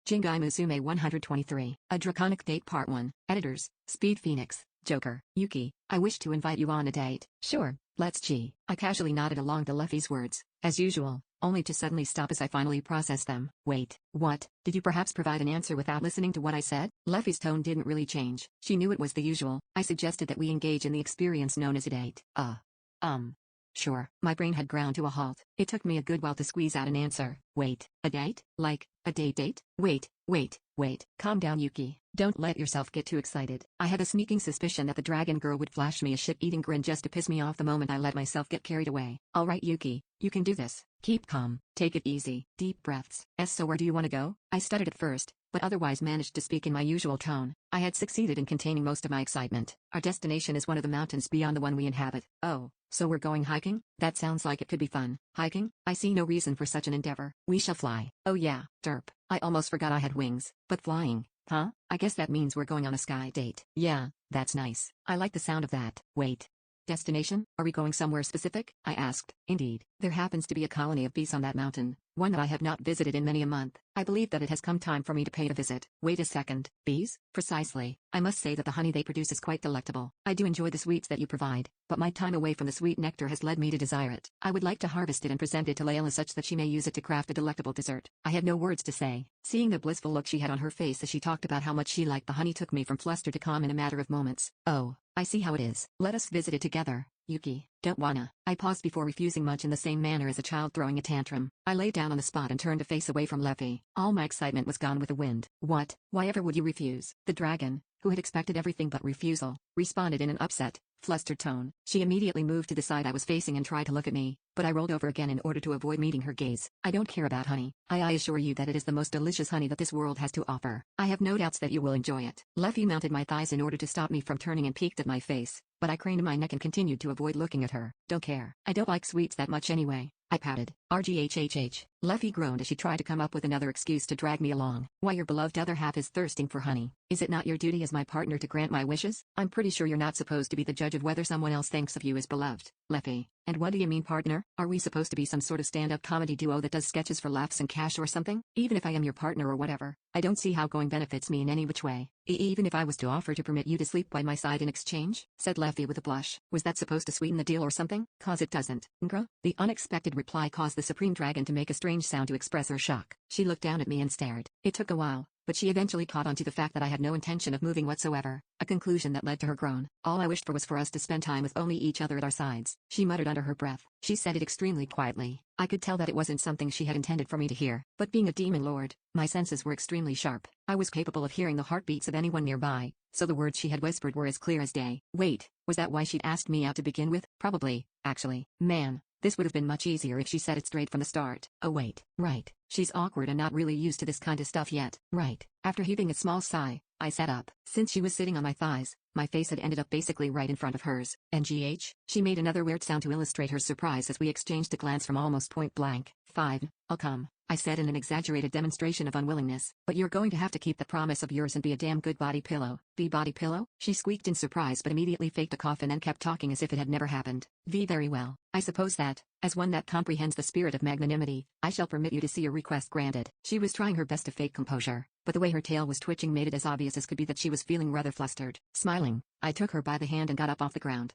Jingai Musume 123. A Draconic Date Part 1. Editors, Speed Phoenix, Joker. Yuki, I wish to invite you on a date. Sure, let's G. I casually nodded along to Luffy's words, as usual, only to suddenly stop as I finally processed them. Wait, what? Did you perhaps provide an answer without listening to what I said? Luffy's tone didn't really change. She knew it was the usual. I suggested that we engage in the experience known as a date. Sure. My brain had ground to a halt. It took me a good while to squeeze out an answer. Wait, a date? Like, a date? Wait. Calm down, Yuki. Don't let yourself get too excited. I had a sneaking suspicion that the dragon girl would flash me a shit-eating grin just to piss me off the moment I let myself get carried away. Alright, Yuki, you can do this. Keep calm. Take it easy. Deep breaths. So where do you want to go? I stuttered at first, but otherwise managed to speak in my usual tone. I had succeeded in containing most of my excitement. Our destination is one of the mountains beyond the one we inhabit. Oh, so we're going hiking? That sounds like it could be fun. Hiking? I see no reason for such an endeavor. We shall fly. Oh yeah, derp. I almost forgot I had wings. But flying, huh? I guess that means we're going on a sky date. Yeah, that's nice. I like the sound of that. Wait. Destination? Are we going somewhere specific? I asked. Indeed, there happens to be a colony of bees on that mountain, one that I have not visited in many a month. I believe that it has come time for me to pay a visit. Wait a second. Bees? Precisely. I must say that the honey they produce is quite delectable. I do enjoy the sweets that you provide, but my time away from the sweet nectar has led me to desire it. I would like to harvest it and present it to Layla such that she may use it to craft a delectable dessert. I had no words to say. Seeing the blissful look she had on her face as she talked about how much she liked the honey took me from fluster to calm in a matter of moments. Oh, I see how it is. Let us visit it together. Yuki, don't wanna. I paused before refusing much in the same manner as a child throwing a tantrum. I lay down on the spot and turned to face away from Luffy. All my excitement was gone with the wind. What? Why ever would you refuse? The dragon, who had expected everything but refusal, responded in an upset, flustered tone. She immediately moved to the side I was facing and tried to look at me, but I rolled over again in order to avoid meeting her gaze. I don't care about honey. I assure you that it is the most delicious honey that this world has to offer. I have no doubts that you will enjoy it. Luffy mounted my thighs in order to stop me from turning and peeked at my face, but I craned my neck and continued to avoid looking at her. Don't care. I don't like sweets that much anyway. I pouted. RGHHH. Luffy groaned as she tried to come up with another excuse to drag me along. Why, your beloved other half is thirsting for honey. Is it not your duty as my partner to grant my wishes? I'm pretty sure you're not supposed to be the judge of whether someone else thinks of you as beloved. Luffy. And what do you mean, partner? Are we supposed to be some sort of stand-up comedy duo that does sketches for laughs and cash or something? Even if I am your partner or whatever, I don't see how going benefits me in any which way. Even if I was to offer to permit you to sleep by my side in exchange? Said Luffy with a blush. Was that supposed to sweeten the deal or something? Cause it doesn't. Ngra? The unexpected reply caused the Supreme Dragon to make a strange sound to express her shock. She looked down at me and stared. It took a while, but she eventually caught on to the fact that I had no intention of moving whatsoever, a conclusion that led to her groan. All I wished for was for us to spend time with only each other at our sides. She muttered under her breath. She said it extremely quietly. I could tell that it wasn't something she had intended for me to hear, but being a demon lord, my senses were extremely sharp. I was capable of hearing the heartbeats of anyone nearby, so the words she had whispered were as clear as day. Wait, was that why she'd asked me out to begin with? Probably, actually. Man, this would have been much easier if she said it straight from the start. Oh wait, right. She's awkward and not really used to this kind of stuff yet. Right. After heaving a small sigh, I sat up. Since she was sitting on my thighs, my face had ended up basically right in front of hers. NGH? She made another weird sound to illustrate her surprise as we exchanged a glance from almost point blank. Fine, I'll come, I said in an exaggerated demonstration of unwillingness. But you're going to have to keep that promise of yours and be a damn good body pillow. Be body pillow? She squeaked in surprise but immediately faked a cough and then kept talking as if it had never happened. Very well. I suppose that, as one that comprehends the spirit of magnanimity, I shall permit you to see your request granted. She was trying her best to fake composure, but the way her tail was twitching made it as obvious as could be that she was feeling rather flustered. Smiling, I took her by the hand and got up off the ground.